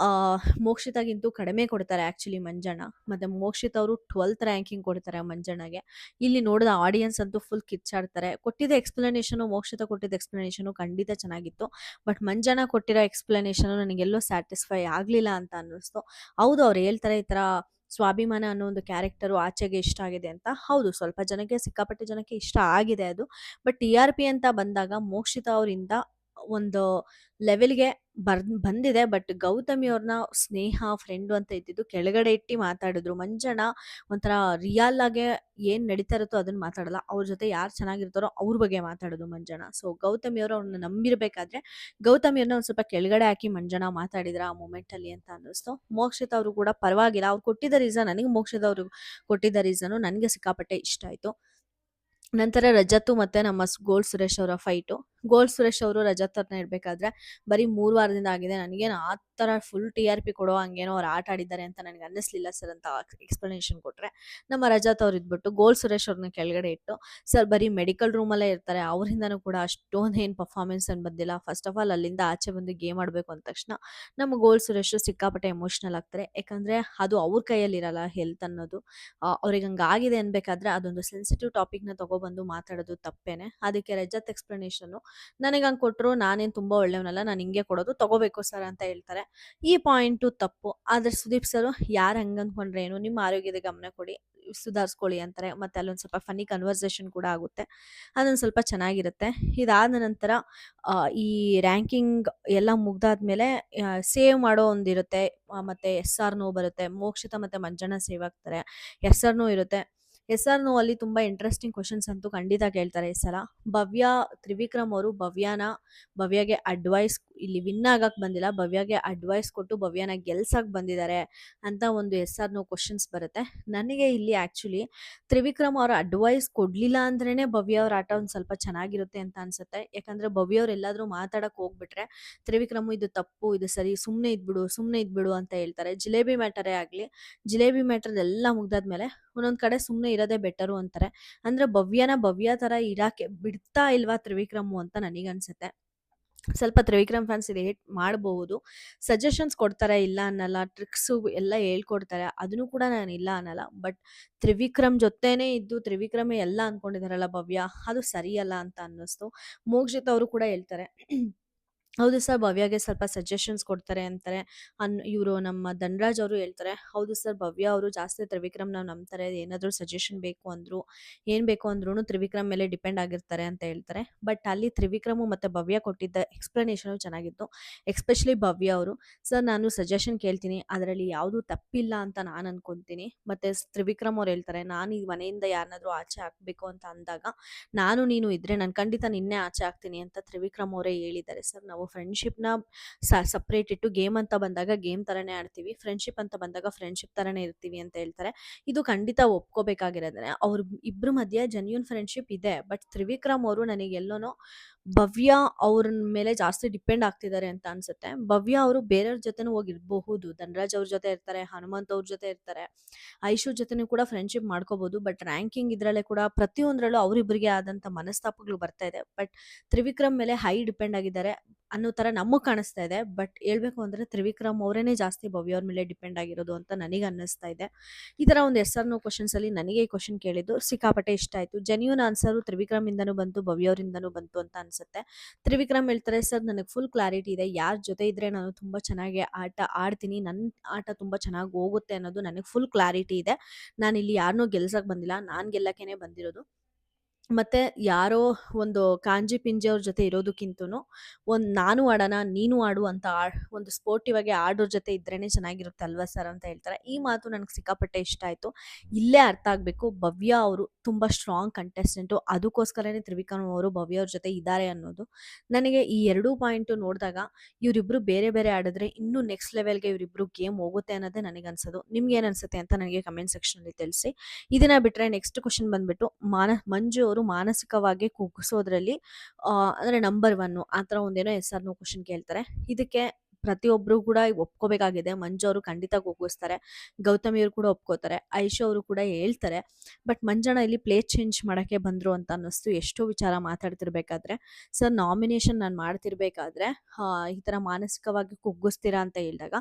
ಮೋಕ್ಷಿತಾಗಿಂತೂ ಕಡಿಮೆ ಕೊಡ್ತಾರೆ ಆಕ್ಚುಲಿ ಮಂಜಣ್ಣ. ಮತ್ತೆ ಮೋಕ್ಷಿತ್ ಅವರು 12th ರ್ಯಾಂಕಿಂಗ್ ಕೊಡ್ತಾರೆ ಮಂಜಣ್ಣಗೆ. ಇಲ್ಲಿ ನೋಡಿದ ಆಡಿಯನ್ಸ್ ಅಂತೂ ಫುಲ್ ಕಿಚ್ಚಾಡ್ತಾರೆ. ಕೊಟ್ಟಿದ್ದ ಎಕ್ಸ್ಪ್ಲನೇಷನು, ಮೋಕ್ಷಿತ ಕೊಟ್ಟಿದ್ದ ಎಕ್ಸ್ಪ್ಲನೇಷನು ಖಂಡಿತ ಚೆನ್ನಾಗಿತ್ತು. ಬಟ್ ಮಂಜಣ್ಣ ಕೊಟ್ಟಿರೋ ಎಕ್ಸ್ಪ್ಲನೇಷನು ನನಗೆಲ್ಲೋ ಸ್ಯಾಟಿಸ್ಫೈ ಆಗಲಿಲ್ಲ ಅಂತ ಅನ್ನಿಸ್ತು. ಹೌದು, ಅವ್ರು ಹೇಳ್ತಾರೆ ಈ ಥರ ಸ್ವಾಭಿಮಾನ ಅನ್ನೋ ಒಂದು ಕ್ಯಾರೆಕ್ಟರು ಆಚೆಗೆ ಇಷ್ಟ ಆಗಿದೆ ಅಂತ. ಹೌದು, ಸ್ವಲ್ಪ ಜನಕ್ಕೆ, ಸಿಕ್ಕಾಪಟ್ಟೆ ಜನಕ್ಕೆ ಇಷ್ಟ ಆಗಿದೆ ಅದು. ಬಟ್ TRP ಅಂತ ಬಂದಾಗ ಮೋಕ್ಷಿತ ಅವರಿಂದ ಒಂದು ಲೆವೆಲ್‌ಗೆ ಬಂದಿದೆ. ಬಟ್ ಗೌತಮಿ ಅವ್ರನ್ನ ಸ್ನೇಹ, ಫ್ರೆಂಡು ಅಂತ ಇದ್ದಿದ್ದು ಕೆಳಗಡೆ ಇಟ್ಟು ಮಾತಾಡಿದ್ರು. ಮಂಜಣ್ಣ ಒಂಥರ ರಿಯಲ್ ಆಗೆ ಏನ್ ನಡೀತಾ ಇರುತ್ತೋ ಅದನ್ನ ಮಾತಾಡಲ್ಲ. ಅವ್ರ ಜೊತೆ ಯಾರು ಚೆನ್ನಾಗಿರ್ತಾರೋ ಅವ್ರ ಬಗ್ಗೆ ಮಾತಾಡೋದು ಮಂಜಣ್ಣ. ಸೊ ಗೌತಮಿ ಅವರು ಅವ್ರನ್ನ ನಂಬಿರ್ಬೇಕಾದ್ರೆ ಗೌತಮಿಯವ್ರನ್ನ ಒಂದು ಸ್ವಲ್ಪ ಕೆಳಗಡೆ ಹಾಕಿ ಮಂಜಣ್ಣ ಮಾತಾಡಿದ್ರ ಆ ಮೂಮೆಂಟಲ್ಲಿ ಅಂತ ಅನ್ನಿಸ್ತು. ಮೋಕ್ಷಿತ್ ಅವರು ಕೂಡ ಪರವಾಗಿಲ್ಲ. ಅವ್ರು ಕೊಟ್ಟಿದ್ದ ರೀಸನ್, ನನಗೆ ಮೋಕ್ಷಿತ್ ಅವರು ಕೊಟ್ಟಿದ್ದ ರೀಸನು ನನಗೆ ಸಿಕ್ಕಾಪಟ್ಟೆ ಇಷ್ಟ ಆಯಿತು. ನಂತರ ರಜತ್ತು ಮತ್ತೆ ನಮ್ಮ ಗೋಲ್ಡ್ ಸುರೇಶ್ ಅವರ ಫೈಟು ಗೋಲ್ಡ್ ಸುರೇಶ್ ಅವರು ರಜತ್ ಅವ್ರನ್ನ ಇಡ್ಬೇಕಾದ್ರೆ ಬರೀ 3 ವಾರದಿಂದ ಆಗಿದೆ. ನನಗೇನು ಆ ಥರ ಫುಲ್ ಟಿ.ಆರ್.ಪಿ ಕೊಡೋ ಹಂಗೇನೋ ಅವ್ರು ಆಟ ಆಡಿದ್ದಾರೆ ಅಂತ ನನಗೆ ಅನ್ನಿಸ್ಲಿಲ್ಲ ಸರ್ ಅಂತ ಎಕ್ಸ್‌ಪ್ಲನೇಷನ್ ಕೊಟ್ರೆ, ನಮ್ಮ ರಜತ್ ಅವ್ರು ಇದ್ಬಿಟ್ಟು ಗೋಲ್ಡ್ ಸುರೇಶ್ ಅವ್ರನ್ನ ಕೆಳಗಡೆ ಇಟ್ಟು, ಸರ್ ಬರೀ ಮೆಡಿಕಲ್ ರೂಮಲ್ಲೇ ಇರ್ತಾರೆ. ಅವರಿಂದನೂ ಕೂಡ ಅಷ್ಟೊಂದೇನು ಪರ್ಫಾರ್ಮೆನ್ಸ್ ಏನು ಬಂದಿಲ್ಲ. ಫಸ್ಟ್ ಆಫ್ ಆಲ್ ಅಲ್ಲಿಂದ ಆಚೆ ಬಂದು ಗೇಮ್ ಆಡಬೇಕು ಅಂದ ತಕ್ಷಣ ನಮ್ಮ ಗೋಲ್ಡ್ ಸುರೇಶ್ ಸಿಕ್ಕಾಪಟ್ಟೆ ಎಮೋಷನಲ್ ಆಗ್ತಾರೆ. ಯಾಕಂದ್ರೆ ಅದು ಅವ್ರ ಕೈಯಲ್ಲಿರಲ್ಲ ಹೆಲ್ತ್ ಅನ್ನೋದು. ಅವ್ರಿಗೆ ಹಂಗಾಗಿದೆ ಅನ್ಬೇಕಾದ್ರೆ ಅದೊಂದು ಸೆನ್ಸಿಟಿವ್ ಟಾಪಿಕ್‌ನ ತಗೊಬಂದು ಮಾತಾಡೋದು ತಪ್ಪೇನೆ. ಅದಕ್ಕೆ ರಜತ್ ಎಕ್ಸ್‌ಪ್ಲನೇಷನ್ನು, ನನಗೆ ಹಂಗೆ ಕೊಟ್ಟರು ನಾನೇನು ತುಂಬ ಒಳ್ಳೆಯವನಲ್ಲ, ನಾನು ಹಿಂಗೆ ಕೊಡೋದು ತಗೋಬೇಕು ಸರ್ ಅಂತ ಹೇಳ್ತಾರೆ. ಈ ಪಾಯಿಂಟು ತಪ್ಪು. ಆದ್ರೆ ಸುದೀಪ್ ಸರು ಯಾರು ಹಂಗೆ ಅಂದ್ಕೊಂಡ್ರೆ ಏನು, ನಿಮ್ಮ ಆರೋಗ್ಯದ ಗಮನ ಕೊಡಿ, ಸುಧಾರಿಸ್ಕೊಳ್ಳಿ ಅಂತಾರೆ. ಮತ್ತೆ ಅಲ್ಲೊಂದು ಸ್ವಲ್ಪ ಫನ್ನಿ ಕನ್ವರ್ಸೇಷನ್ ಕೂಡ ಆಗುತ್ತೆ. ಅದೊಂದು ಸ್ವಲ್ಪ ಚೆನ್ನಾಗಿರುತ್ತೆ. ಇದಾದ ನಂತರ ಈ ರ್ಯಾಂಕಿಂಗ್ ಎಲ್ಲ ಮುಗ್ದಾದ್ಮೇಲೆ ಸೇವ್ ಮಾಡೋ ಒಂದಿರುತ್ತೆ. ಮತ್ತೆ ಎಸ್ ಆರ್ ನೋ ಬರುತ್ತೆ. ಮೋಕ್ಷಿತ ಮತ್ತೆ ಮಂಜಣ್ಣ ಸೇವ್ ಆಗ್ತಾರೆ. ಎಸ್ ಆರ್ ನೋ ಇರುತ್ತೆ. ಎಸ್ ಆರ್ ನೋ ಅಲ್ಲಿ ತುಂಬಾ ಇಂಟ್ರೆಸ್ಟಿಂಗ್ ಕ್ವಶನ್ಸ್ ಅಂತೂ ಖಂಡಿತ ಕೇಳ್ತಾರೆ ಈ ಸಲ. ಭವ್ಯ ತ್ರಿವಿಕ್ರಮ್ ಅವರು ಭವ್ಯಗೆ ಅಡ್ವೈಸ್, ಇಲ್ಲಿ ವಿನ್ ಆಗಕ್ ಬಂದಿಲ್ಲ, ಭವ್ಯಗೆ ಅಡ್ವೈಸ್ ಕೊಟ್ಟು ಭವ್ಯನ ಗೆಲ್ಸಕ್ ಬಂದಿದ್ದಾರೆ ಅಂತ ಒಂದು ಎಸ್ ಆರ್ ನೋ ಕ್ವಶನ್ಸ್ ಬರುತ್ತೆ. ನನಗೆ ಇಲ್ಲಿ ಆಕ್ಚುಲಿ ತ್ರಿವಿಕ್ರಮ್ ಅವ್ರ ಅಡ್ವೈಸ್ ಕೊಡ್ಲಿಲ್ಲ ಅಂದ್ರೇನೆ ಭವ್ಯ ಅವ್ರ ಆಟ ಒಂದ್ ಸ್ವಲ್ಪ ಚೆನ್ನಾಗಿರುತ್ತೆ ಅಂತ ಅನ್ಸುತ್ತೆ. ಯಾಕಂದ್ರೆ ಭವ್ಯ ಅವ್ರು ಎಲ್ಲಾದ್ರೂ ಮಾತಾಡಕ್ ಹೋಗ್ಬಿಟ್ರೆ ತ್ರಿವಿಕ್ರಮ್ ಇದು ತಪ್ಪು, ಇದು ಸರಿ, ಸುಮ್ನೆ ಇದ್ಬಿಡು ಅಂತ ಹೇಳ್ತಾರೆ. ಜಿಲೇಬಿ ಮ್ಯಾಟರೇ ಆಗ್ಲಿ, ಜಿಲೇಬಿ ಮ್ಯಾಟರ್ ಎಲ್ಲ ಮುಗ್ದಾದ್ಮೇಲೆ ಒಂದೊಂದ್ ಕಡೆ ಸುಮ್ನೆ ಇರೋದೇ ಬೆಟರು ಅಂತಾರೆ. ಅಂದ್ರೆ ಭವ್ಯ ತರ ಇರಾಕೆ ಬಿಡ್ತಾ ಇಲ್ವಾ ತ್ರಿವಿಕ್ರಮು ಅಂತ ನನಗನ್ಸುತ್ತೆ. ಸ್ವಲ್ಪ ತ್ರಿವಿಕ್ರಮ್ ಫ್ಯಾನ್ಸ್ ಇದು ಹೇಟ್ ಮಾಡಬಹುದು. ಸಜೆಷನ್ಸ್ ಕೊಡ್ತಾರೆ, ಇಲ್ಲ ಅನ್ನಲ್ಲ. ಟ್ರಿಕ್ಸು ಎಲ್ಲ ಹೇಳ್ಕೊಡ್ತಾರೆ, ಅದನ್ನು ಕೂಡ ನಾನು ಇಲ್ಲ ಅನ್ನಲ್ಲ. ಬಟ್ ತ್ರಿವಿಕ್ರಮ್ ಜೊತೆನೇ ಇದ್ದು ತ್ರಿವಿಕ್ರಮೇ ಎಲ್ಲ ಅನ್ಕೊಂಡಿದಾರಲ್ಲ ಭವ್ಯ, ಅದು ಸರಿಯಲ್ಲ ಅಂತ ಅನ್ನಿಸ್ತು. ಮೋಕ್ಷಿತ್ ಅವರು ಕೂಡ ಹೇಳ್ತಾರೆ, ಹೌದು ಸರ್ ಭವ್ಯಗೆ ಸ್ವಲ್ಪ ಸಜೆಷನ್ಸ್ ಕೊಡ್ತಾರೆ ಅಂತಾರೆ. ಇವರು ನಮ್ಮ ಧನರಾಜ್ ಅವರು ಹೇಳ್ತಾರೆ, ಹೌದು ಸರ್ ಭವ್ಯ ಅವರು ಜಾಸ್ತಿ ತ್ರಿವಿಕ್ರಮ್‌ನ ನಂಬ್ತಾರೆ. ಏನಾದರೂ ಸಜೆಷನ್ ಬೇಕು ಅಂದ್ರು, ಏನ್ ಬೇಕು ಅಂದ್ರೂನು ತ್ರಿವಿಕ್ರಮ್ ಮೇಲೆ ಡಿಪೆಂಡ್ ಆಗಿರ್ತಾರೆ ಅಂತ ಹೇಳ್ತಾರೆ. ಬಟ್ ಅಲ್ಲಿ ತ್ರಿವಿಕ್ರಮ್ ಮತ್ತೆ ಭವ್ಯ ಕೊಟ್ಟಿದ್ದ ಎಕ್ಸ್‌ಪ್ಲನೇಷನ್ ಚೆನ್ನಾಗಿತ್ತು. ಎಸ್ಪೆಷಲಿ ಭವ್ಯ ಅವರು, ಸರ್ ನಾನು ಸಜೆಷನ್ ಕೇಳ್ತೀನಿ, ಅದರಲ್ಲಿ ಯಾವುದು ತಪ್ಪಿಲ್ಲ ಅಂತ ನಾನು ಅನ್ಕೊಂತೀನಿ. ಮತ್ತೆ ತ್ರಿವಿಕ್ರಮ್ ಅವ್ರು ಹೇಳ್ತಾರೆ, ನಾನು ಈ ಮನೆಯಿಂದ ಯಾರನ್ನಾದ್ರೂ ಆಚೆ ಹಾಕ್ಬೇಕು ಅಂತ ಅಂದಾಗ ನೀನು ಇದ್ರೆ ನಾನು ಖಂಡಿತ ನಿನ್ನೆ ಆಚೆ ಹಾಕ್ತೀನಿ ಅಂತ ತ್ರಿವಿಕ್ರಮ್ ಅವರೇ ಹೇಳಿದ್ದಾರೆ ಸರ್. ನಾವು ಫ್ರೆಂಡ್ಶಿಪ್‌ನ ಸಪರೇಟ್ ಇಟ್ಟು ಗೇಮ್ ಅಂತ ಬಂದಾಗ ಗೇಮ್ ತರನೇ ಆಡ್ತೀವಿ. ಫ್ರೆಂಡ್ಶಿಪ್ ಅಂತ ಬಂದಾಗ ಫ್ರೆಂಡ್ಶಿಪ್ ತರನೇ ಇರ್ತೀವಿ ಅಂತ ಹೇಳ್ತಾರೆ. ಇದು ಖಂಡಿತ ಒಪ್ಕೋಬೇಕಾಗಿರೋದೇ. ಅವ್ರ ಇಬ್ರ ಮಧ್ಯೆ ಜೆನ್ಯೂನ್ ಫ್ರೆಂಡ್ಶಿಪ್ ಇದೆ. ಬಟ್ ತ್ರಿವಿಕ್ರಮ್ ಅವರು ನನಗೆಲ್ಲೋನೋ ಭವ್ಯ ಅವ್ರ ಮೇಲೆ ಜಾಸ್ತಿ ಡಿಪೆಂಡ್ ಆಗ್ತಿದ್ದಾರೆ ಅಂತ ಅನ್ಸುತ್ತೆ. ಭವ್ಯ ಅವರು ಬೇರೆಯವ್ರ ಜೊತೆನೂ ಹೋಗಿರಬಹುದು. ಧನರಾಜ್ ಅವ್ರ ಜೊತೆ ಇರ್ತಾರೆ, ಹನುಮಂತ್ ಅವ್ರ ಜೊತೆ ಇರ್ತಾರೆ, ಐಶು ಜೊತೆನೂ ಕೂಡ ಫ್ರೆಂಡ್ಶಿಪ್ ಮಾಡ್ಕೋಬಹುದು. ಬಟ್ ರ್ಯಾಂಕಿಂಗ್ ಇದ್ರಲ್ಲೇ ಕೂಡ ಪ್ರತಿಯೊಂದರಲ್ಲೂ ಅವರಿಬ್ಬರಿಗೆ ಆದಂತ ಮನಸ್ತಾಪಗಳು ಬರ್ತಾ ಇದೆ. ಬಟ್ ತ್ರಿವಿಕ್ರಮ್ ಮೇಲೆ ಹೈ ಡಿಪೆಂಡ್ ಆಗಿದ್ದಾರೆ ಅನ್ನೋ ತರ ನಮಗ್ ಕಾಣಿಸ್ತಾ ಇದೆ. ಬಟ್ ಹೇಳ್ಬೇಕು ಅಂದ್ರೆ ತ್ರಿವಿಕ್ರಮ್ ಅವರೇನೆ ಜಾಸ್ತಿ ಭವ್ಯ ಅವ್ರ ಮೇಲೆ ಡಿಪೆಂಡ್ ಆಗಿರೋದು ಅಂತ ನನಗೆ ಅನ್ನಿಸ್ತಾ ಇದೆ. ಈ ತರ ಒಂದು ಎಸ್ ಆರ್ ನೋ ಕ್ವಶನ್ಸ್ ಅಲ್ಲಿ ನನಗೆ ಈ ಕ್ವಶನ್ ಕೇಳಿದ್ದು ಸಿಕ್ಕಾಪಟ್ಟೆ ಇಷ್ಟ ಆಯ್ತು. ಜೆನ್ಯೂನ್ ಆನ್ಸರ್ ತ್ರಿವಿಕ್ರಮ್ ಇಂದನೂ ಬಂತು, ಭವ್ಯ ಅವರಿಂದನೂ ಬಂತು ಅಂತ ಅನ್ಸುತ್ತೆ. ತ್ರಿವಿಕ್ರಮ್ ಹೇಳ್ತಾರೆ, ಸರ್ ನನಗೆ ಫುಲ್ ಕ್ಲಾರಿಟಿ ಇದೆ, ಯಾರ ಜೊತೆ ಇದ್ರೆ ನಾನು ತುಂಬಾ ಚೆನ್ನಾಗಿ ಆಟ ಆಡ್ತೀನಿ, ನನ್ನ ಆಟ ತುಂಬಾ ಚೆನ್ನಾಗಿ ಹೋಗುತ್ತೆ ಅನ್ನೋದು ನನಗೆ ಫುಲ್ ಕ್ಲಾರಿಟಿ ಇದೆ. ನಾನು ಇಲ್ಲಿ ಯಾರನ್ನೂ ಗೆಲ್ಸಕ್ ಬಂದಿಲ್ಲ, ನಾನ್ ಗೆಲ್ಲಕ್ಕೇನೆ ಬಂದಿರೋದು. ಮತ್ತೆ ಯಾರೋ ಒಂದು ಕಾಂಜಿ ಪಿಂಜಿ ಅವ್ರ ಜೊತೆ ಇರೋದಕ್ಕಿಂತನೂ ನಾನು ಆಡೋಣ ನೀನು ಆಡು ಅಂತ ಒಂದು ಸ್ಪೋರ್ಟಿವ್ ಆಗಿ ಆಡೋರ್ ಜೊತೆ ಇದ್ರೇನೆ ಚೆನ್ನಾಗಿರುತ್ತೆ ಅಲ್ವಾ ಸರ್ ಅಂತ ಹೇಳ್ತಾರೆ. ಈ ಮಾತು ನನಗೆ ಸಿಕ್ಕಾಪಟ್ಟೆ ಇಷ್ಟ ಆಯ್ತು. ಇಲ್ಲೇ ಅರ್ಥ ಆಗ್ಬೇಕು ಭವ್ಯ ಅವರು ತುಂಬಾ ಸ್ಟ್ರಾಂಗ್ ಕಂಟೆಸ್ಟೆಂಟು, ಅದಕ್ಕೋಸ್ಕರನೇ ತ್ರಿವಿಕ್ರಮ್ ಅವರು ಭವ್ಯ ಅವ್ರ ಜೊತೆ ಇದ್ದಾರೆ ಅನ್ನೋದು. ನನಗೆ ಈ ಎರಡೂ ಪಾಯಿಂಟ್ ನೋಡಿದಾಗ ಇವರಿಬ್ರು ಬೇರೆ ಬೇರೆ ಆಡಿದ್ರೆ ಇನ್ನೂ ನೆಕ್ಸ್ಟ್ ಲೆವೆಲ್ಗೆ ಇವರಿಬ್ರು ಗೇಮ್ ಹೋಗುತ್ತೆ ಅನ್ನೋದೇ ನನಗೆ ಅನ್ಸೋದು. ನಿಮ್ಗೆ ಏನ್ ಅನ್ಸುತ್ತೆ ಅಂತ ನನಗೆ ಕಮೆಂಟ್ ಸೆಕ್ಷನ್ ಅಲ್ಲಿ ತಿಳಿಸಿ. ಇದನ್ನ ಬಿಟ್ರೆ ನೆಕ್ಸ್ಟ್ ಕ್ವಶನ್ ಬಂದ್ಬಿಟ್ಟು ಮಂಜು ಅವರು ಮಾನಸಿಕವಾಗಿ ಕುಗ್ಗಿಸೋದ್ರಲ್ಲಿ ಅಂದ್ರೆ ನಂಬರ್ 1 ಆ ಥರ ಒಂದೇನೋ ಎಸ್ ಆರ್ ನೋ ಕ್ವಶನ್ ಕೇಳ್ತಾರೆ. ಇದಕ್ಕೆ ಪ್ರತಿಯೊಬ್ರು ಕೂಡ ಒಪ್ಕೋಬೇಕಾಗಿದೆ. ಮಂಜು ಅವರು ಖಂಡಿತ ಕುಗ್ಗಿಸ್ತಾರೆ, ಗೌತಮಿ ಅವರು ಕೂಡ ಒಪ್ಕೋತಾರೆ, ಐಶು ಅವರು ಕೂಡ ಹೇಳ್ತಾರೆ. ಬಟ್ ಮಂಜಣ್ಣ ಇಲ್ಲಿ ಪ್ಲೇಸ್ ಚೇಂಜ್ ಮಾಡಕ್ಕೆ ಬಂದ್ರು ಅಂತ ಅನ್ನಿಸ್ತು ಎಷ್ಟೋ ವಿಚಾರ ಮಾತಾಡ್ತಿರ್ಬೇಕಾದ್ರೆ. ಸರ್ ನಾಮಿನೇಷನ್ ನಾನು ಮಾಡ್ತಿರ್ಬೇಕಾದ್ರೆ ಈ ತರ ಮಾನಸಿಕವಾಗಿ ಕುಗ್ಗಿಸ್ತೀರಾ ಅಂತ ಹೇಳಿದಾಗ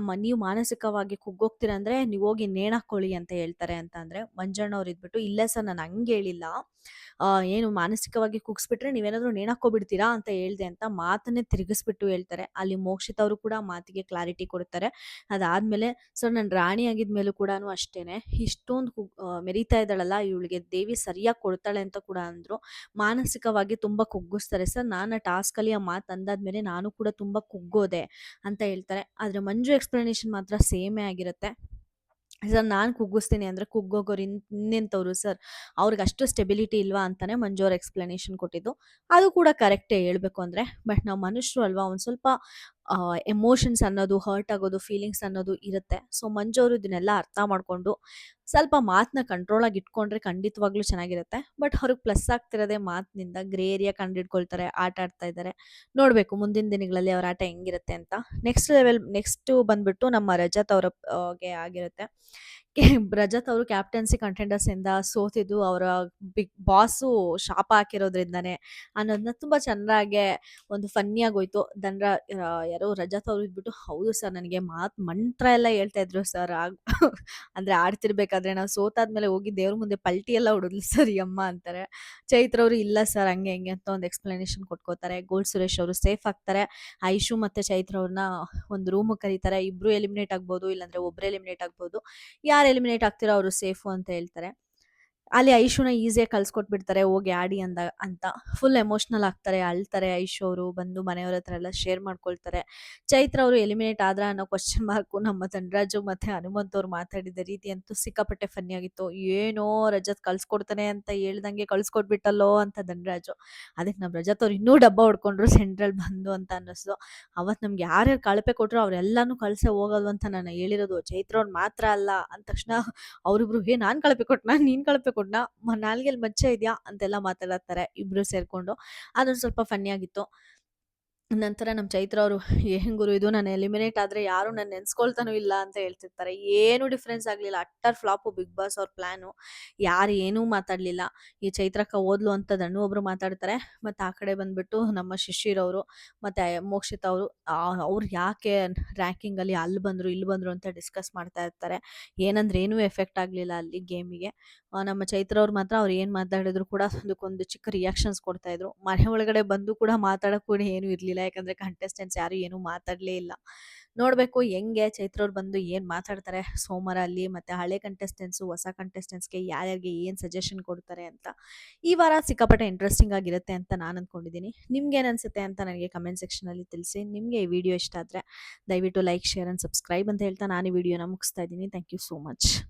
ಅಮ್ಮ ನೀವು ಮಾನಸಿಕವಾಗಿ ಕುಗ್ಗೋಗ್ತೀರಾ ಅಂದ್ರೆ ನೀವು ಹೋಗಿ ನೇಣಾಕೊಳ್ಳಿ ಅಂತ ಹೇಳ್ತಾರೆ ಅಂತ ಅಂದ್ರೆ ಮಂಜಣ್ಣ ಅವ್ರು ಇದ್ಬಿಟ್ಟು, ಇಲ್ಲ ಸರ್ ನಾನು ಹಂಗೆ ಹೇಳಿಲ್ಲ, ಏನು ಮಾನಸಿಕವಾಗಿ ಕುಗ್ಸ್ಬಿಟ್ರೆ ನೀವೇನಾದ್ರೂ ನೇಣಾಕ್ಕೋಬಿಡ್ತೀರಾ ಅಂತ ಹೇಳ್ದೆ ಅಂತ ಮಾತನ್ನೇ ತಿರುಗಿಸ್ಬಿಟ್ಟು ಹೇಳ್ತಾರೆ. ಅಲ್ಲಿ ಮೋಕ್ಷಿತ್ ಅವರು ಕೂಡ ಮಾತಿಗೆ ಕ್ಲಾರಿಟಿ ಕೊಡ್ತಾರೆ. ಅದಾದ್ಮೇಲೆ ಸರ್ ನಾನು ರಾಣಿ ಆಗಿದ್ಮೇಲೂ ಕೂಡ ಅಷ್ಟೇನೆ, ಇಷ್ಟೊಂದು ಮೆರೀತಾ ಇದ್ದಾಳಲ್ಲ ಇವಳಿಗೆ ದೇವಿ ಸರಿಯಾಗಿ ಕೊಡ್ತಾಳೆ ಅಂತ ಕೂಡ ಅಂದ್ರು. ಮಾನಸಿಕವಾಗಿ ತುಂಬಾ ಕುಗ್ಗಿಸ್ತಾರೆ ಸರ್, ನಾನು ಟಾಸ್ಕ್ ಅಲ್ಲಿ ಆ ಮಾತು ಅಂದಾದ್ಮೇಲೆ ನಾನು ಕೂಡ ತುಂಬಾ ಕುಗ್ಗೋದೆ ಅಂತ ಹೇಳ್ತಾರೆ. ಆದ್ರೆ ಮಂಜು ಎಕ್ಸ್ಪ್ಲನೇಷನ್ ಮಾತ್ರ ಸೇಮೇ ಆಗಿರುತ್ತೆ. ಸರ್ ನಾನು ಕುಗ್ಗಿಸ್ತೀನಿ ಅಂದ್ರೆ ಕುಗ್ಗೋಗೋರು ಇನ್ನೆಂಥವ್ರು ಸರ್, ಅವ್ರಿಗೆ ಅಷ್ಟು ಸ್ಟೆಬಿಲಿಟಿ ಇಲ್ವಾ ಅಂತಾನೆ ಮಂಜು ಅವ್ರ ಎಕ್ಸ್ಪ್ಲನೇಷನ್ ಕೊಟ್ಟಿದ್ದು. ಅದು ಕೂಡ ಕರೆಕ್ಟೇ ಹೇಳ್ಬೇಕು ಅಂದ್ರೆ. ಬಟ್ ನಾವು ಮನುಷ್ಯರು ಅಲ್ವಾ, ಒಂದ್ ಸ್ವಲ್ಪ ಎಮೋಷನ್ಸ್ ಅನ್ನೋದು, ಹರ್ಟ್ ಆಗೋದು, ಫೀಲಿಂಗ್ಸ್ ಅನ್ನೋದು ಇರುತ್ತೆ. ಸೊ ಮಂಜು ಅವರು ಇದನ್ನೆಲ್ಲ ಅರ್ಥ ಮಾಡ್ಕೊಂಡು ಸ್ವಲ್ಪ ಮಾತನ್ನ ಕಂಟ್ರೋಲಾಗಿ ಇಟ್ಕೊಂಡ್ರೆ ಖಂಡಿತವಾಗ್ಲೂ ಚೆನ್ನಾಗಿರುತ್ತೆ. ಬಟ್ ಅವ್ರಿಗೆ ಪ್ಲಸ್ ಆಗ್ತಿರೋದೇ ಮಾತಿನಿಂದ ಗ್ರೇ ಏರಿಯಾ ಕಂಡಿಡ್ಕೊಳ್ತಾರೆ, ಆಟ ಆಡ್ತಾ ಇದ್ದಾರೆ. ನೋಡಬೇಕು ಮುಂದಿನ ದಿನಗಳಲ್ಲಿ ಅವ್ರ ಆಟ ಹೆಂಗಿರುತ್ತೆ ಅಂತ. ನೆಕ್ಸ್ಟು ಬಂದ್ಬಿಟ್ಟು ನಮ್ಮ ರಜತ್ ಅವರ ಗೆ ಆಗಿರುತ್ತೆ. ರಜತ್ ಅವರು ಕ್ಯಾಪ್ಟನ್ಸಿ ಕಂಟೆಂಡರ್ಸಿಂದ ಸೋತಿದ್ದು ಅವರ ಬಿಗ್ ಬಾಸು ಶಾಪ ಹಾಕಿರೋದ್ರಿಂದಾನೇ ಅನ್ನೋದನ್ನ ತುಂಬ ಚೆನ್ನಾಗೆ ಒಂದು ಫನ್ನಿ ಆಗೋಯ್ತು. ಯಾರೋ ರಜತ್ ಅವ್ರು ಇದ್ಬಿಟ್ಟು, "ಹೌದು ಸರ್, ನನಗೆ ಮಂತ್ರ ಎಲ್ಲ ಹೇಳ್ತಾ ಇದ್ರು ಸರ್. ಅಂದ್ರೆ ಆಡ್ತಿರ್ಬೇಕಾದ್ರೆ ನಾವು ಸೋತಾದ್ಮೇಲೆ ಹೋಗಿ ದೇವ್ರ ಮುಂದೆ ಪಲ್ಟಿ ಎಲ್ಲ ಹೊಡೆದ್ಲು ಸರ್ ಈ ಅಮ್ಮ" ಅಂತಾರೆ. ಚೈತ್ರ ಅವರು, "ಇಲ್ಲ ಸರ್, ಹಂಗೆ ಹಿಂಗೆ" ಅಂತ ಒಂದು ಎಕ್ಸ್ಪ್ಲನೇಷನ್ ಕೊಟ್ಕೋತಾರೆ. ಗೋಲ್ಡ್ ಸುರೇಶ್ ಅವರು ಸೇಫ್ ಆಗ್ತಾರೆ. ಐಶು ಮತ್ತೆ ಚೈತ್ರ ಅವ್ರನ್ನ ಒಂದು ರೂಮಿಗೆ ಕರೀತಾರೆ. ಇಬ್ರು ಎಲಿಮಿನೇಟ್ ಆಗ್ಬೋದು, ಇಲ್ಲಾಂದ್ರೆ ಒಬ್ರು ಎಲಿಮಿನೇಟ್ ಆಗ್ಬೋದು. ಯಾರು ಎಲಿಮಿನೇಟ್ ಆಗ್ತಿರೋ ಅವರು ಸೇಫು ಅಂತ ಹೇಳ್ತಾರೆ. ಅಲ್ಲಿ ಐಶುನ ಈಸಿಯಾಗಿ ಕಳ್ಸ್ಕೊಟ್ಬಿಡ್ತಾರೆ, ಹೋಗಿ ಆಡಿ ಅಂತ. ಫುಲ್ ಎಮೋಷನಲ್ ಆಗ್ತಾರೆ, ಅಳ್ತಾರೆ. ಐಶು ಅವರು ಬಂದು ಮನೆಯವ್ರ ಹತ್ರ ಎಲ್ಲ ಶೇರ್ ಮಾಡ್ಕೊಳ್ತಾರೆ. ಚೈತ್ರ ಅವರು ಎಲಿಮಿನೇಟ್ ಆದ್ರ ಅನ್ನೋ ಕ್ವಶನ್ ಮಾರ್ಕು ನಮ್ಮ ಧನರಾಜು ಮತ್ತೆ ಹನುಮಂತ್ ಅವ್ರು ಮಾತಾಡಿದ ರೀತಿ ಅಂತೂ ಸಿಕ್ಕಾಪಟ್ಟೆ ಫನ್ನಿ ಆಗಿತ್ತು. ಏನೋ ರಜತ್ ಕಳ್ಸ್ಕೊಡ್ತಾನೆ ಅಂತ ಹೇಳ್ದಂಗೆ ಕಳ್ಸ್ಕೊಟ್ಬಿಟ್ಟಲ್ಲೋ ಅಂತ ಧನರಾಜು. ಅದಕ್ಕೆ ನಮ್ಮ ರಜತ್ ಅವ್ರು ಇನ್ನೂ ಡಬ್ಬ ಹೊಡ್ಕೊಂಡ್ರು ಸೆಂಟ್ರಲ್ ಬಂದು ಅಂತ ಅನ್ನಿಸ್ತು. ಅವತ್ತು ನಮ್ಗೆ ಯಾರ್ಯಾರು ಕಳಪೆ ಕೊಟ್ಟರು ಅವರೆಲ್ಲಾನು ಕಳ್ಸೆ ಹೋಗೋದು ಅಂತ ನಾನು ಹೇಳಿರೋದು. ಚೈತ್ರ ಅವ್ರು ಮಾತ್ರ ಅಲ್ಲ ಅಂದ ತಕ್ಷಣ ಅವರಿಬ್ರು, "ನಾನ್ ಕಳಪೆ ಕೊಟ್ನಾ, ನೀನ್ ಕಳಪೆ ಕೊಟ್ನಾ, ನಾಲ್ಗೆಲ್ ಮಚ್ಚೆ ಇದೆಯಾ" ಅಂತೆಲ್ಲ ಮಾತಾಡತ್ತಾರೆ ಇಬ್ರು ಸೇರ್ಕೊಂಡು. ಅದೊಂದು ಸ್ವಲ್ಪ ಫನ್ನಿ ಆಗಿತ್ತು. ನಂತರ ನಮ್ಮ ಚೈತ್ರ ಅವರು, "ಏನ್ ಗುರು ಇದು, ನಾನು ಎಲಿಮಿನೇಟ್ ಆದ್ರೆ ಯಾರು ನನ್ನ ನೆನ್ಸ್ಕೊಳ್ತಾನೂ ಇಲ್ಲ" ಅಂತ ಹೇಳ್ತಿರ್ತಾರೆ. ಏನು ಡಿಫ್ರೆನ್ಸ್ ಆಗ್ಲಿಲ್ಲ. ಅಟ್ಟರ್ ಫ್ಲಾಪು ಬಿಗ್ ಬಾಸ್ ಅವ್ರ ಪ್ಲಾನು. ಯಾರು ಏನೂ ಮಾತಾಡ್ಲಿಲ್ಲ. ಈ ಚೈತ್ರಕ್ಕ ಓದ್ಲು ಅಂತ ದಣ್ಣು ಒಬ್ರು ಮಾತಾಡ್ತಾರೆ. ಮತ್ತೆ ಆ ಕಡೆ ಬಂದ್ಬಿಟ್ಟು ನಮ್ಮ ಶಿಶಿರ್ ಅವರು ಮತ್ತೆ ಮೋಕ್ಷಿತಾ ಅವರು, ಅವ್ರು ಯಾಕೆ ರ್ಯಾಂಕಿಂಗ್ ಅಲ್ಲಿ ಅಲ್ಲಿ ಬಂದ್ರು ಇಲ್ಲಿ ಬಂದ್ರು ಅಂತ ಡಿಸ್ಕಸ್ ಮಾಡ್ತಾ ಇರ್ತಾರೆ. ಏನಂದ್ರೆ ಏನೂ ಎಫೆಕ್ಟ್ ಆಗ್ಲಿಲ್ಲ ಅಲ್ಲಿ ಗೇಮಿಗೆ. ನಮ್ಮ ಚೈತ್ರ ಅವ್ರು ಮಾತ್ರ ಅವ್ರು ಏನ್ ಮಾತಾಡಿದ್ರು ಕೂಡ ಅದಕ್ಕೊಂದು ಚಿಕ್ಕ ರಿಯಾಕ್ಷನ್ಸ್ ಕೊಡ್ತಾ ಇದ್ರು. ಮನೆ ಒಳಗಡೆ ಬಂದು ಕೂಡ ಮಾತಾಡಕ್ ಕೂಡ ಏನೂ ಇರ್ಲಿಲ್ಲ. ಯಾಕಂದ್ರೆ ಕಂಟೆಸ್ಟೆಂಟ್ಸ್ ಯಾರು ಏನೂ ಮಾತಾಡ್ಲೇ ಇಲ್ಲ. ನೋಡ್ಬೇಕು ಹೆಂಗೆ ಚೈತ್ರ ಅವ್ರು ಬಂದು ಏನ್ ಮಾತಾಡ್ತಾರೆ ಸೋಮವಾರ ಅಲ್ಲಿ, ಮತ್ತೆ ಹಳೆ ಕಂಟೆಸ್ಟೆಂಟ್ಸು ಹೊಸ ಕಂಟೆಸ್ಟೆಂಟ್ಸ್ಗೆ ಯಾರ್ಯಾರಿಗೆ ಏನ್ ಸಜೆಷನ್ ಕೊಡ್ತಾರೆ ಅಂತ. ಈ ವಾರ ಸಿಕ್ಕಾಪಟ್ಟೆ ಇಂಟ್ರೆಸ್ಟಿಂಗ್ ಆಗಿರುತ್ತೆ ಅಂತ ನಾನು ಅನ್ಕೊಂಡಿದ್ದೀನಿ. ನಿಮ್ಗೆ ಏನ್ ಅನ್ಸುತ್ತೆ ಅಂತ ನನಗೆ ಕಮೆಂಟ್ ಸೆಕ್ಷನ್ ಅಲ್ಲಿ ತಿಳಿಸಿ. ನಿಮ್ಗೆ ಈ ವಿಡಿಯೋ ಇಷ್ಟ ಆದ್ರೆ ದಯವಿಟ್ಟು ಲೈಕ್, ಶೇರ್ ಅಂಡ್ ಸಬ್ಸ್ಕ್ರೈಬ್ ಅಂತ ಹೇಳ್ತಾ ನಾನು ಈ ವಿಡಿಯೋನ ಮುಗಿಸ್ತಾ ಇದ್ದೀನಿ. Thank you so much.